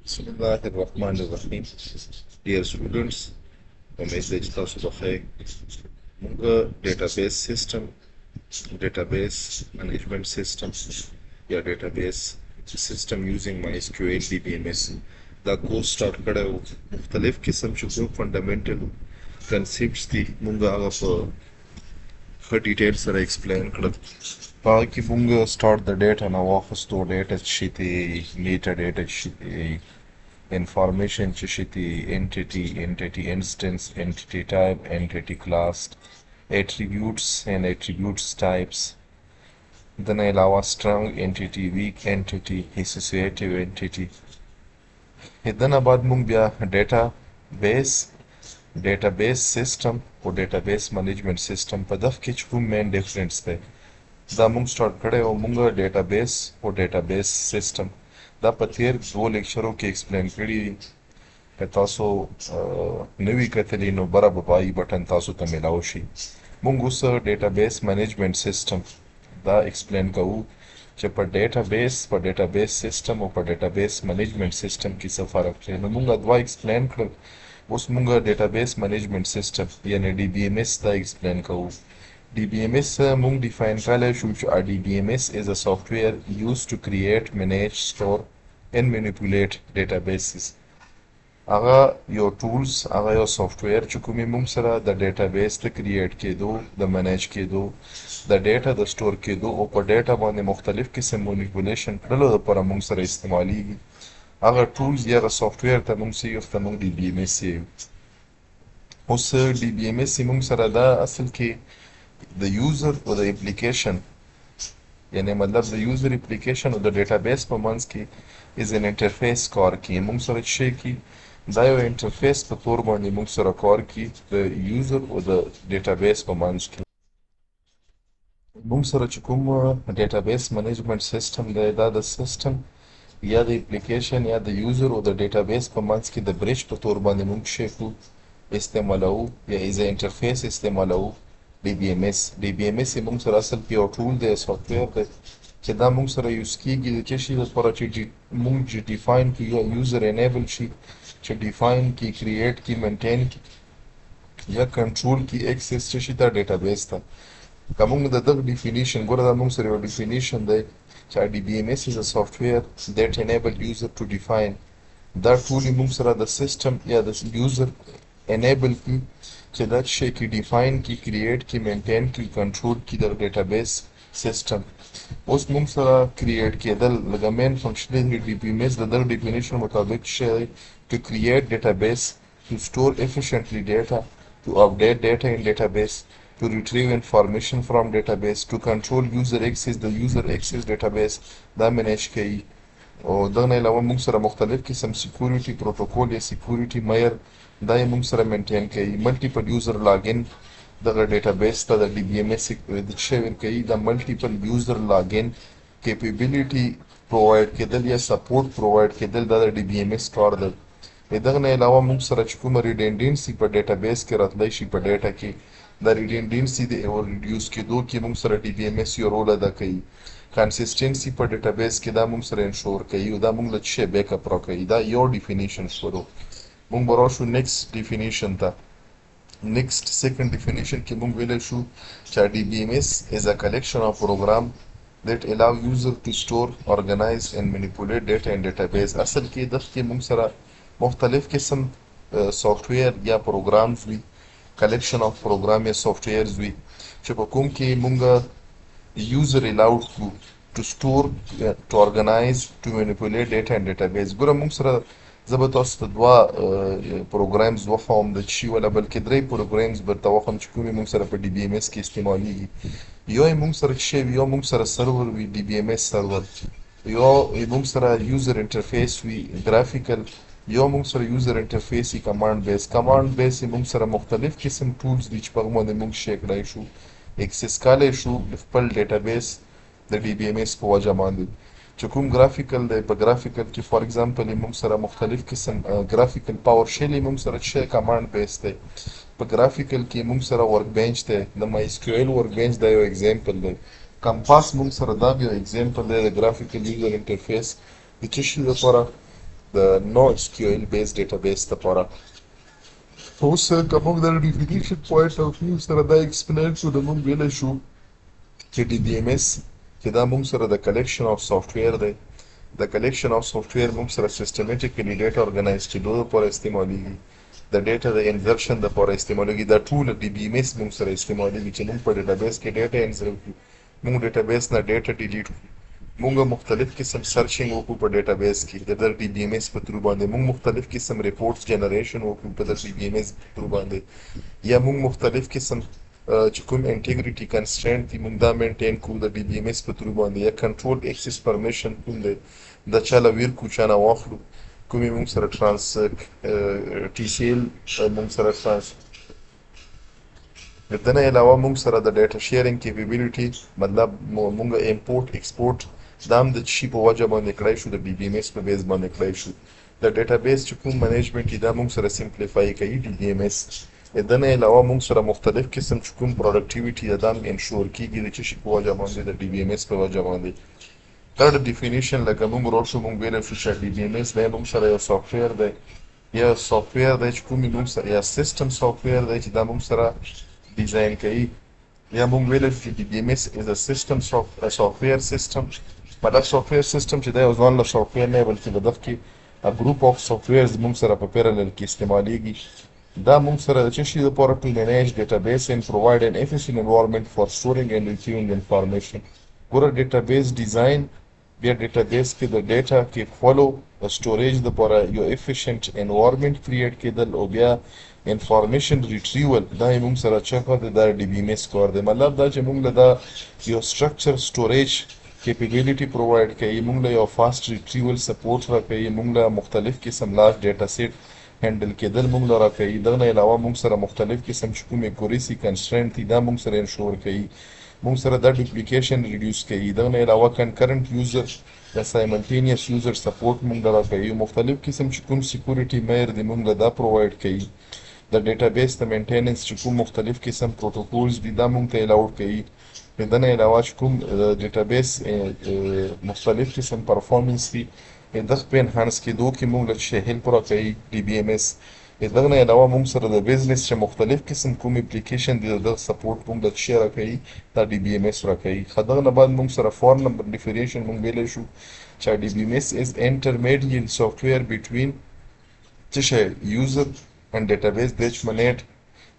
𝓬𝓱𝓪𝓷𝓽. Dear students, 𝓬𝓈𝓍𝓗𝓲𝓃. Munga database system, database management system, या database system using MySQL DBMS. دا کورس سٹارټ کړی و. مختلف قسم چې کوم فنډامنټل کنسپټس دي مونږ هغه په ښه ډیټیل سره ایکسپلین کړل. په هغه کې مونږ سټارټ د ډیټا نه واخیستو. ډیټا څه شي دی، میټا ډیټا څه شي دی، انفارمیشن څه شي دی، انټیټي انسټنس، انټیټي ټایپ، انټیټي کلاس، attributes and attributes types. د نه علاوه strong entity, weak entity, associative entity. دنه بعد مونږ بیا ډیټابیس سیسټم او ډیټابیس منیجمنت سیسټم په دغه کې چې کوم مین ډیفرنس دی دا مونږ سٹارټ کړی او مونږ ډیټابیس او ډیټابیس سیسټم دا په تیر 2 لیکچرو کې ایکسپلین کړي دي. که تاسو نوی کتلی نو برابر بای بٹن تاسو ته ملاو شي. مونږ اوس ډیټابیس منیجمنت سیسټم دا ایکسپلین کوو چې په ډیټابیس سیسټم او په ډیټابیس منیجمنت سیسټم کې څه فرق دی. نو مونږ دوا ایکسپلین کړل. اوس مونږ ډیټابیس منیجمنت سیسټم یعنی DBMS دا ایکسپلین کوو. DBMS مونږ ډیفاین کړلی شو چې DBMS is a software used to create, manage, store and manipulate databases. هغه یو ټولز، هغه یو سافټویر چې کومې مونږ سره د ډیټابیس د کریټ کېدو، د منیج کېدو، د ډیټا د سټور کېدو او په ډیټا باندې مختلف قسم مونیپولیشن کړلو لپاره مونږ سره استعمالیږي. هغه ټولز یا هغه سافټویر ته مونږ څه یو ته مونږ DBMS یو. اوس DBMS مونږ سره دا اصل کې د یوزر او د اپلیکیشن یعنی مطلب د یوزر اپلیکیشن او د ډیټابیس په منځ کې از ان انټرفیس کار کوي. مونږ سره شي کې دا یو انټرفیس په تور باندې مونږ سره کار کوي د یوزر او د ډیټابیس په منځ کې. مونږ سره چې کوم ډیټابیس منیجمنت سیسټم دی دا د سیسټم یا د اپلیکیشن یا د یوزر او د ډیټابیس په منځ کې د برج په تور باندې مونږ شي کو استعمالوو یا ایز انټرفیس استعمالوو. DBMS مونږ سره اصل کې یو ټول دی، سافټویر دی چې دا مونږ سره یوز کیږي د څه شي لپاره چې مونږ ډیفاین کی یا یوزر انیبل شي چې ډیفاین کی، کریټ کی، مینټین کی یا کنټرول کی ایکسس څه شي ته ډیټابیس ته. که مونږ د دغه ډیفینیشن ګوره دا مونږ سره یو ډیفینیشن دی چې DBMS is a software that enable user to define. دا ټول مونږ سره د سیسټم یا د یوزر انیبل کی چې دا شي کی ډیفاین کی، کریټ کی، مینټین کی، کنټرول کی د ډیټابیس سیسټم. اوس مونږ سره کریټ کېدل لکه مین فنکشن دی DBMS د دغه ډیفینیشن مطابق شي to create database, to store efficiently data, to update data in database, to retrieve information from database, to control user access, the user access database دا منیج کوي. او دغه نه علاوه مونږ سره مختلف قسم سیکورټي پروتوکول یا سیکورټي معیار دا یې مونږ سره مینټین کوي. ملټیپل یوزر لاګین دغه ډیټابیس ته د DBMS د څه ورکوي د ملټیپل یوزر لاګین کیپیبلیټي پرووایډ کېدل یا سپورټ پرووایډ کېدل دا د DBMS کار دی. دغه نه علاوه مونږ سره چې کومه ریډنډنسي په ډیټابیس کې راتلی شي په ډیټا کې د ریډنډنسي د ریډیوس کېدو کې مونږ سره DBMS یو رول ادا کوي. کنسسټنسي په ډیټابیس کې دا مونږ سره انشور کوي او دا مونږ له څه بیک اپ راکوي. دا یو ډیفینیشن شروع. مونږ به راشو نیکسټ ډیفینیشن ته. نیکسټ سیکنډ ډیفینیشن کې مونږ ویلی شو چې DBMS is a collection of program that allow user to store, organize and manipulate data in database. اصل کې دغه کې مونږ سره مختلف قسم سافټویر یا پروګرامز وي، کلیکشن آف پروګرام یا سافټویرز وي چې په کوم کې مونږ یوزر الاؤډ کو ټو سټور، ټو ارګنایز، ټو مینیپولیټ ډیټا ان ډیټابیس. ګوره مونږ سره زه به تاسو ته دوه پروګرامز وښیم د شي ولا بلکې 3 پروګرامز به درته وښیم چې کومې مونږ سره په DBMS کې استعمالیږي. یو یې مونږ سره شی وي، یو مونږ سره سرور وي DBMS سرور، یو مونږ سره یوزر انټرفیس وي ګرافیکل، یو مونږ سره یوزر انټرفیس وي کمانډ بیس مونږ سره مختلف قسم ټولز دي چې په هغه باندې مونږ شی کړی شو ایکسس کولی شو خپل ډیټابیس د DBMS په وجه باندې. چې کوم ګرافیکل دی په ګرافیکل کې فار ایگزامپل مونږ سره مختلف قسم ګرافیکل پاور شیل مونږ سره چې کمانډ بیس دی. په ګرافیکل کې مونږ سره ورک بینچ دی، د MySQL ورک بینچ دا یو ایگزامپل دی. کمپاس مونږ سره دا یو ایگزامپل دی د ګرافیکل یوزر انټرفیس د څه شي لپاره د نو SQL بیس ډیټابیس لپاره. اوس که موږ د ډیفینیشن پوینټ اف ویو سره دا ایکسپلین کړو نو موږ ویلی شو چې DBMS چې دا موږ سره د کلیکشن اف سافټویر دی. د کلیکشن اف سافټویر موږ سره سیسټمیټیکلی ډیټا ارګنایز کېدو لپاره استعمالیږي، د ډیټا د انزرشن لپاره استعمالیږي. دا ټول DBMS موږ سره استعمالیږي چې موږ په ډیټابیس کې ډیټا انزر کړو، موږ ډیټابیس نه ډیټا ډیلیټ کړو، موږ مختلف قسم سرچینګ وکړو په ډیټابیس کې د DBMS په تھرو باندې، موږ مختلف قسم ریپورټس جنریشن وکړو په DBMS په تھرو باندې، یا موږ مختلف قسم چې کوم انټیګریټي کنسټرینټ دي موږ دا مینټین کړو د DBMS په تھرو باندې، یا کنټرول ایکسس پرمیشن کوم دی د چا له ویرکو چا نه واخلو، کومې موږ سره TCL موږ سره د نه علاوه موږ سره د ډیټا شیرینګ کیپیبلیټي مطلب موږ امپورټ ایکسپورټ دا هم د شي په وجه باندې کړی شو، د DBMS په بیس باندې کړی شو. د ډیټابیس چې کوم منیجمنټ دا موږ سره سمپلیفای کوي DBMS. د نه علاوه موږ سره مختلف قسم چې کوم پروډکټیویټي دا هم انشور کیږي د شي په وجه باندې د DBMS په وجه باندې. تھرډ ډیفینیشن لکه موږ روشو موږ ویلی شو چې DBMS دی موږ سره یو سافټویر دی، یا سافټویر دی چې کوم موږ سره یا سیسټم سافټویر دی چې دا موږ سره ډیزاین کوي، یا موږ ویلی شو چې DBMS is a system software system. مطلب سافټویر سیسټم چې دا یو ځان له سافټویر نه بلکې د دغه کې ګروپ اف سافټویرز موږ سره په پیرالل کې استعمالیږي. دا موږ سره د څه شي لپاره to manage database and provide an efficient environment for storing and retrieving information. ګوره ډیټابیس ډیزاین بیا ډیټابیس کې د ډیټا کې فالو د سټوریج لپاره یو efficient environment کریټ کېدل او بیا انفارمیشن ریټریول دا یې موږ سره چکه دا DBMS کار دی. مطلب دا چې موږ له دا یو سټرکچر سټوریج کیپیبلیټي پرووایډ کوي، موږ له یو فاست ریټریول سپورټ راکوي، موږ له مختلف قسم لارج ډیټا سیټ هینډل کېدل موږ له راکوي. دغه نه علاوه موږ سره مختلف قسم چې کوم اکوریسي کنسټرینټ دي دا موږ سره انشور کوي، موږ سره دا ډوپلیکیشن ریډیوس کوي. دغه نه علاوه کنکرنټ یوزر یا سایملټینیس یوزر سپورټ موږ له راکوي. مختلف قسم چې کوم سیکورټي معیار دی موږ له دا پرووایډ کوي. د ډیټابیس د مینټیننس چې کوم مختلف قسم پروتوکولز دي دا موږ ته الاوډ کوي. د نه علاوه چې کوم ډیټابیس مختلف قسم پرفارمنس دي دغه په انهانس کېدو کې موږ له څه هیلپ راکوي DBMS. دغه نه علاوه موږ سره د بزنس چې مختلف قسم کوم اپلیکیشن دي دغه سپورټ موږ له څه راکوي دا DBMS راکوي. دغه نه بعد موږ سره فور نمبر ډیفینیشن موږ ویلی شو چې DBMS is intermediate software between user and database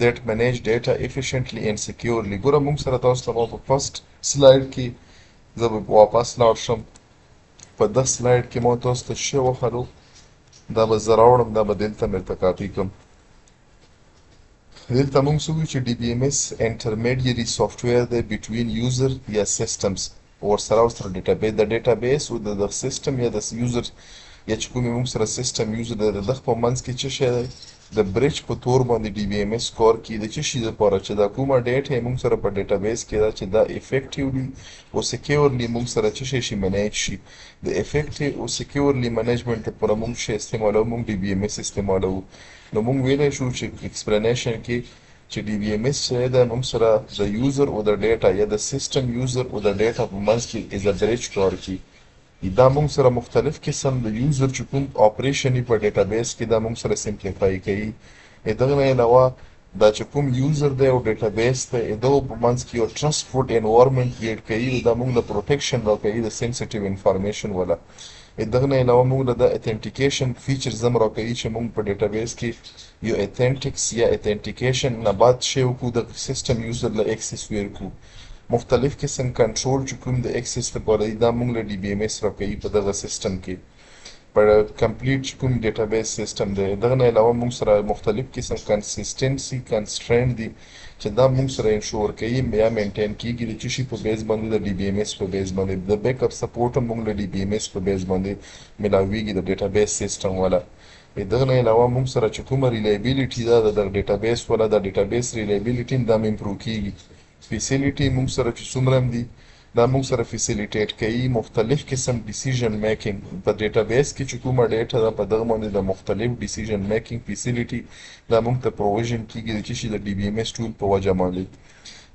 that manage data efficiently and securely. ګوره موږ سره تاسو ته په فرست سلاید کې زه به واپس لاړ شم، په دغه سلاید کې مو تاسو ته څه وښودو دا به زه راوړم، دا به دلته مې ورته کاپي کړم. دلته موږ څه وایو چې DBMS intermediary software دی between user یا systems ورسره ډیټابیس د ډیټابیس او د سیسټم یا د یوزر یا چې کومې موږ سره سیسټم یوزر د دغه په منځ کې څه شی دی د برج په تور باندې DBMS کار کوي د څه شي لپاره چې دا کومه ډیټا موږ سره په ډیټابیس کې دا چې دا افیکټیولی او سکیورلی موږ سره څه شي منیج شي. د افیکټیو او سکیورلی منیجمنټ لپاره موږ شی استعمالوو، موږ DBMS استعمالوو. نو موږ ویلی شو چې ایکسپلینیشن کې چې DBMS چې دا موږ سره د یوزر او د ډیټا یا د سیسټم یوزر او د ډیټا په منځ کې از ا برج کار کوي. دا موږ سره مختلف قسم د یوزر چې کوم اپریشن په ډیټابیس کې دا موږ سره سمپلیفای کوي. دغه نه علاوه دا چې کوم یوزر دی او ډیټابیس دی دغه په منځ کې یو ټرسټفول انوایرمنټ کریټ کوي، دا موږ له پروټیکشن راکوي د سینسیټیو انفارمیشن والا. دغه نه علاوه موږ له د اتنټیکیشن فیچرز هم راکوي چې موږ په ډیټابیس کې یو اتنټکس یا اتنټیکیشن نه بعد شی وکړو د سیسټم یوزر له ایکسس ورکړو. مختلف قسم کنټرول چې کوم د ایکسس لپاره دا موږ له DBMS راکوي په دغه سیسټم کې په کمپلیټ چې کوم ډیټابیس سیسټم دی. دغه نه علاوه موږ سره مختلف قسم کنسسټنسي کنسټرینټ دي چې دا موږ سره انشور کوي یا مینټین کیږي د څه شي په بیس باندې د DBMS په بیس باندې. د بیک اپ سپورټ هم موږ له DBMS په بیس باندې ملاویږي د ډیټابیس سیسټم والا. دغه نه علاوه موږ سره چې کومه ریلایبیلیټي دا د ډیټابیس والا د ډیټابیس ریلایبیلیټي دا امپروو کیږي. فیسیلیټي موږ سره چې څومره هم دي دا موږ سره فیسیلیټیټ کوي مختلف قسم ډیسیژن میکینګ په ډیټابیس کې چې کومه ډیټا ده په دغه باندې د مختلف ډیسیژن میکینګ فیسیلیټي دا موږ ته پروویژن کیږي د چې د DBMS ټول په وجه باندې.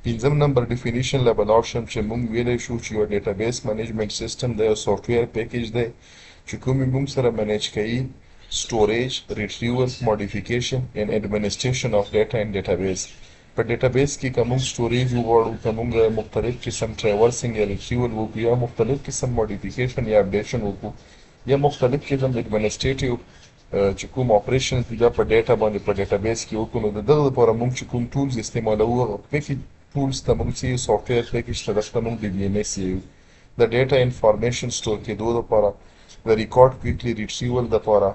پنځم نمبر ډیفینیشن له بلاړ شم چې موږ ویلی شو چې یو ډیټابیس منیجمنټ سیسټم د یو سافټویر پیکیج دی چې کومې موږ سره منیج کوي storage, retrieval, modification and administration of data in database. په database کې که موږ storage وغواړو، که موږ مختلف قسم traversing یا retrieval وکړو، یا مختلف قسم modification یا updation وکړو، یا مختلف قسم administrative چې کوم operations دي دا په ډیټا باندې په database کې وکړو، نو د دغه لپاره موږ چې کوم tools استعمالوو هغه package tools ته موږ څه software package ته دغه ته موږ DBMS یو. د data information store کېدو لپاره، د record quickly retrieval لپاره،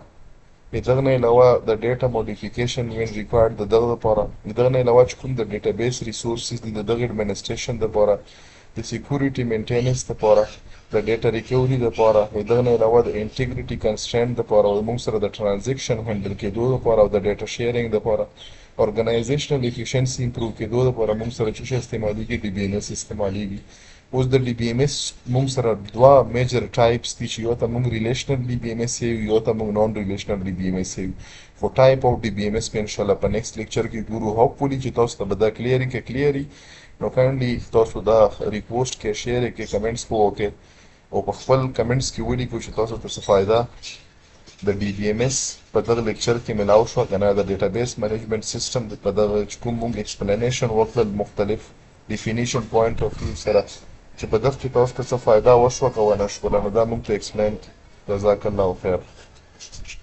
د دغه نه علاوه د ډیټا موډیفیکیشن when required د دغه لپاره، د دغه نه علاوه چې کوم د ډیټابیس ریسورسز دي د دغه اډمنسټریشن لپاره، د سیکورټي مینټیننس لپاره، د ډیټا ریکوري لپاره، د دغه نه علاوه د انټیګریټي کنسټرینټ لپاره، او موږ سره د ټرانزیکشن هینډل کېدو لپاره، او د ډیټا شیرینګ لپاره، اورګنایزیشنل افیشنسي امپروو کېدو لپاره موږ سره چې استعمالیږي DBMS استعمالیږي. اوس د DBMS موږ سره دوه میجر ټایپس دي چې یو ته موږ ریلیشنل DBMS یو، یو ته موږ نان ریلیشنل DBMS یو. خو ټایپ اف DBMS په انشاءالله په نیکسټ لیکچر کې ګورو. هوپفولي چې تاسو ته به دا کلیري نو کاینډلی تاسو دا ریپوسټ کې شیر کې کمنټس په وکړئ او په خپل کمنټس کې ولیکو چې تاسو ته څه فایده د DBMS په دغه لیکچر کې ملاو شو که نه. د ډیټابیس مینجمنټ سیسټم په دغه چې کوم موږ ایکسپلینیشن وکړل مختلف ډیفینیشن پوینټ اف ویو سره، چې په دغه کې تاسو ته څه فایده وشوه که ونه شوله، نو دا موږ ته ایکسپلین کړي. جزاک الله خیر.